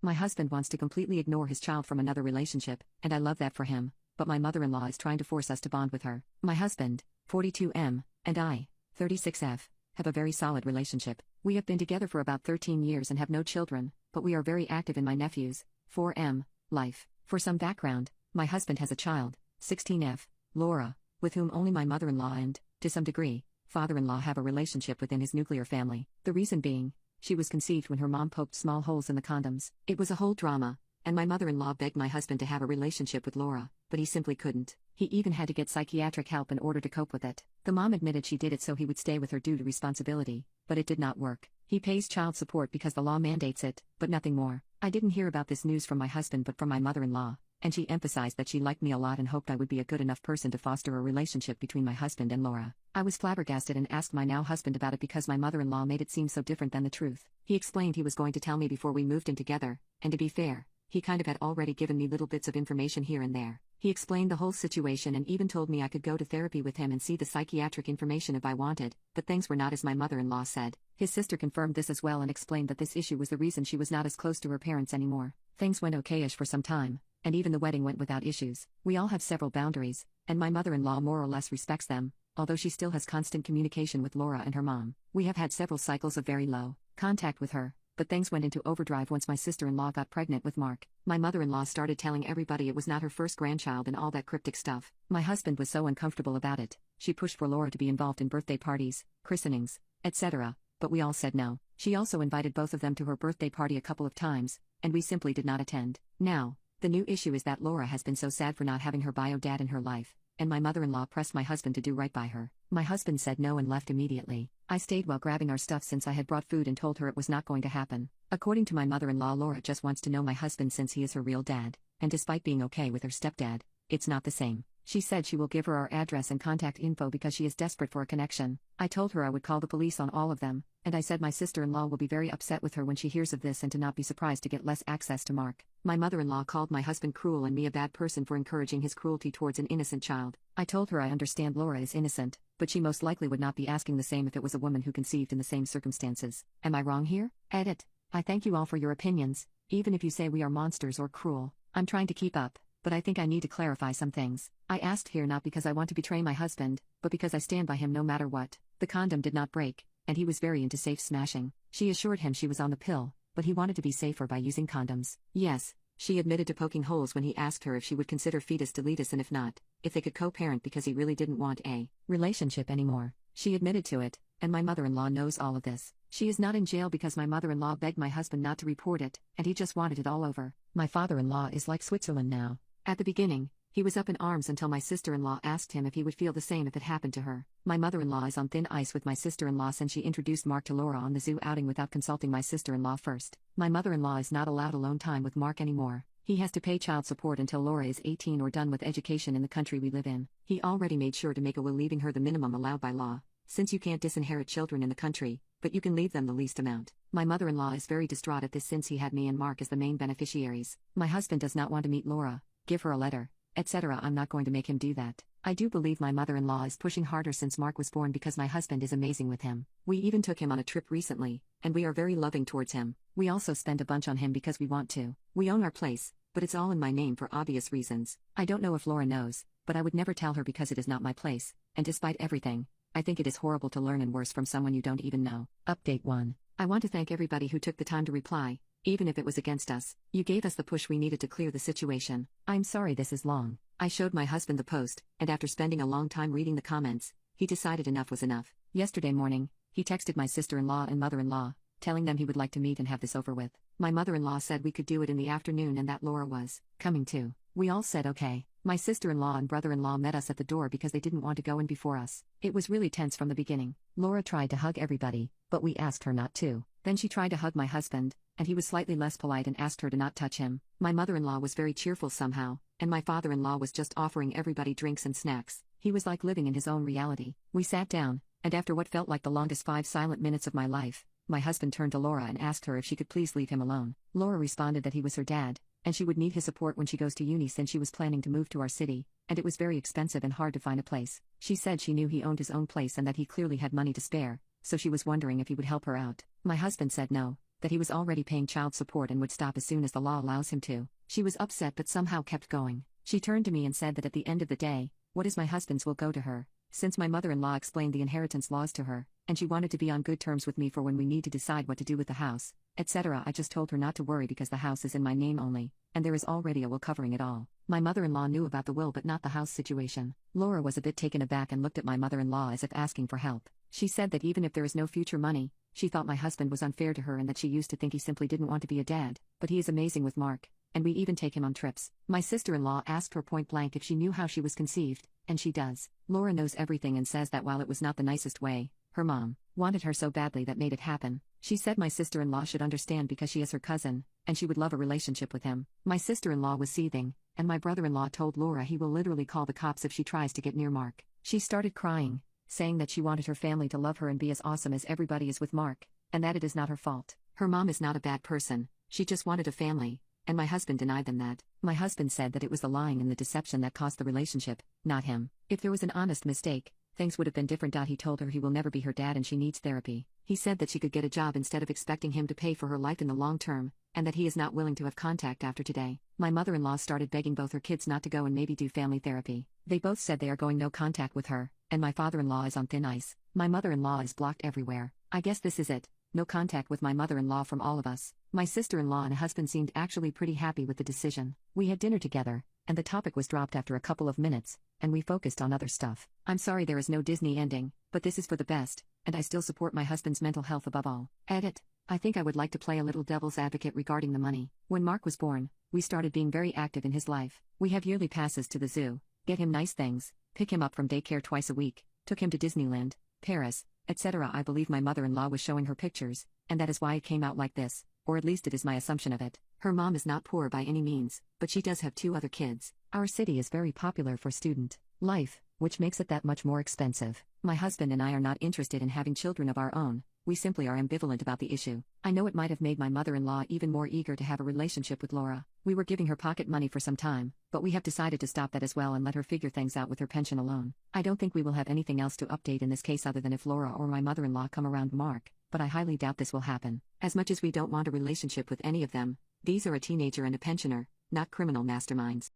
My husband wants to completely ignore his child from another relationship, and I love that for him, but my mother-in-law is trying to force us to bond with her. My husband, 42M, and I, 36F, have a very solid relationship. We have been together for about 13 years and have no children, but we are very active in my nephew's, 4M, life. For some background, my husband has a child, 16F, Laura, with whom only my mother-in-law and, to some degree, father-in-law have a relationship within his nuclear family. The reason being, she was conceived when her mom poked small holes in the condoms. It was a whole drama, and my mother-in-law begged my husband to have a relationship with Laura, but he simply couldn't. He even had to get psychiatric help in order to cope with it. The mom admitted she did it so he would stay with her due to responsibility, but it did not work. He pays child support because the law mandates it, but nothing more. I didn't hear about this news from my husband but from my mother-in-law, and she emphasized that she liked me a lot and hoped I would be a good enough person to foster a relationship between my husband and Laura. I was flabbergasted and asked my now husband about it because my mother-in-law made it seem so different than the truth. He explained he was going to tell me before we moved in together, and to be fair, he kind of had already given me little bits of information here and there. He explained the whole situation and even told me I could go to therapy with him and see the psychiatric information if I wanted, but things were not as my mother-in-law said. His sister confirmed this as well and explained that this issue was the reason she was not as close to her parents anymore. Things went okay-ish for some time, and even the wedding went without issues. We all have several boundaries, and my mother-in-law more or less respects them, although she still has constant communication with Laura and her mom. We have had several cycles of very low contact with her, but things went into overdrive once my sister-in-law got pregnant with Mark. My mother-in-law started telling everybody it was not her first grandchild and all that cryptic stuff. My husband was so uncomfortable about it. She pushed for Laura to be involved in birthday parties, christenings, etc., but we all said no. She also invited both of them to her birthday party a couple of times, and we simply did not attend. Now, the new issue is that Laura has been so sad for not having her bio dad in her life, and my mother-in-law pressed my husband to do right by her. My husband said no and left immediately. I stayed while grabbing our stuff since I had brought food and told her it was not going to happen. According to my mother-in-law, Laura just wants to know my husband since he is her real dad, and despite being okay with her stepdad, it's not the same. She said she will give her our address and contact info because she is desperate for a connection. I told her I would call the police on all of them, and I said my sister-in-law will be very upset with her when she hears of this and to not be surprised to get less access to Mark. My mother-in-law called my husband cruel and me a bad person for encouraging his cruelty towards an innocent child. I told her I understand Laura is innocent, but she most likely would not be asking the same if it was a woman who conceived in the same circumstances. Am I wrong here? Edit. I thank you all for your opinions, even if you say we are monsters or cruel. I'm trying to keep up, but I think I need to clarify some things. I asked here not because I want to betray my husband, but because I stand by him no matter what. The condom did not break, and he was very into safe smashing. She assured him she was on the pill, but he wanted to be safer by using condoms. Yes, she admitted to poking holes when he asked her if she would consider fetus deletus and if not, if they could co-parent because he really didn't want a relationship anymore. She admitted to it, and my mother-in-law knows all of this. She is not in jail because my mother-in-law begged my husband not to report it, and he just wanted it all over. My father-in-law is like Switzerland now. At the beginning, he was up in arms until my sister-in-law asked him if he would feel the same if it happened to her. My mother-in-law is on thin ice with my sister-in-law since she introduced Mark to Laura on the zoo outing without consulting my sister-in-law first. My mother-in-law is not allowed alone time with Mark anymore. He has to pay child support until Laura is 18 or done with education in the country we live in. He already made sure to make a will leaving her the minimum allowed by law, since you can't disinherit children in the country, but you can leave them the least amount. My mother-in-law is very distraught at this since he had me and Mark as the main beneficiaries. My husband does not want to meet Laura, give her a letter, etc. I'm not going to make him do that. I do believe my mother-in-law is pushing harder since Mark was born because my husband is amazing with him. We even took him on a trip recently, and we are very loving towards him. We also spend a bunch on him because we want to. We own our place, but it's all in my name for obvious reasons. I don't know if Laura knows, but I would never tell her because it is not my place, and despite everything, I think it is horrible to learn and worse from someone you don't even know. Update 1. I want to thank everybody who took the time to reply, even if it was against us. You gave us the push we needed to clear the situation. I'm sorry this is long. I showed my husband the post, and after spending a long time reading the comments, he decided enough was enough. Yesterday morning, he texted my sister-in-law and mother-in-law, telling them he would like to meet and have this over with. My mother-in-law said we could do it in the afternoon and that Laura was coming too. We all said okay. My sister-in-law and brother-in-law met us at the door because they didn't want to go in before us. It was really tense from the beginning. Laura tried to hug everybody, but we asked her not to. Then she tried to hug my husband, and he was slightly less polite and asked her to not touch him. My mother-in-law was very cheerful somehow, and my father-in-law was just offering everybody drinks and snacks. He was like living in his own reality. We sat down, and after what felt like the longest 5 silent minutes of my life, my husband turned to Laura and asked her if she could please leave him alone. Laura responded that he was her dad, and she would need his support when she goes to uni since she was planning to move to our city, and it was very expensive and hard to find a place. She said she knew he owned his own place and that he clearly had money to spare, so she was wondering if he would help her out. My husband said no, that he was already paying child support and would stop as soon as the law allows him to. She was upset but somehow kept going. She turned to me and said that at the end of the day, what is my husband's will go to her. Since my mother-in-law explained the inheritance laws to her, and she wanted to be on good terms with me for when we need to decide what to do with the house, etc., I just told her not to worry because the house is in my name only, and there is already a will covering it all. My mother-in-law knew about the will but not the house situation. Laura was a bit taken aback and looked at my mother-in-law as if asking for help. She said that even if there is no future money, she thought my husband was unfair to her and that she used to think he simply didn't want to be a dad, but he is amazing with Mark, and we even take him on trips. My sister-in-law asked her point blank if she knew how she was conceived, and she does. Laura knows everything and says that while it was not the nicest way, her mom wanted her so badly that made it happen. She said my sister-in-law should understand because she is her cousin, and she would love a relationship with him. My sister-in-law was seething, and my brother-in-law told Laura he will literally call the cops if she tries to get near Mark. She started crying, saying that she wanted her family to love her and be as awesome as everybody is with Mark, and that it is not her fault. Her mom is not a bad person, she just wanted a family, and my husband denied them that. My husband said that it was the lying and the deception that caused the relationship, not him. If there was an honest mistake, things would have been different. He told her he will never be her dad and she needs therapy. He said that she could get a job instead of expecting him to pay for her life in the long term, and that he is not willing to have contact after today. My mother-in-law started begging both her kids not to go and maybe do family therapy. They both said they are going no contact with her, and my father-in-law is on thin ice. My mother-in-law is blocked everywhere. I guess this is it. No contact with my mother-in-law from all of us. My sister-in-law and husband seemed actually pretty happy with the decision. We had dinner together, and the topic was dropped after a couple of minutes, and we focused on other stuff. I'm sorry there is no Disney ending, but this is for the best, and I still support my husband's mental health above all. Edit. I think I would like to play a little devil's advocate regarding the money. When Mark was born, we started being very active in his life. We have yearly passes to the zoo, get him nice things, pick him up from daycare twice a week, took him to Disneyland, Paris, etc. I believe my mother-in-law was showing her pictures, and that is why it came out like this, or at least it is my assumption of it. Her mom is not poor by any means, but she does have 2 other kids. Our city is very popular for student life, which makes it that much more expensive. My husband and I are not interested in having children of our own. We simply are ambivalent about the issue. I know it might have made my mother-in-law even more eager to have a relationship with Laura. We were giving her pocket money for some time, but we have decided to stop that as well and let her figure things out with her pension alone. I don't think we will have anything else to update in this case other than if Laura or my mother-in-law come around Mark, but I highly doubt this will happen. As much as we don't want a relationship with any of them, these are a teenager and a pensioner, not criminal masterminds.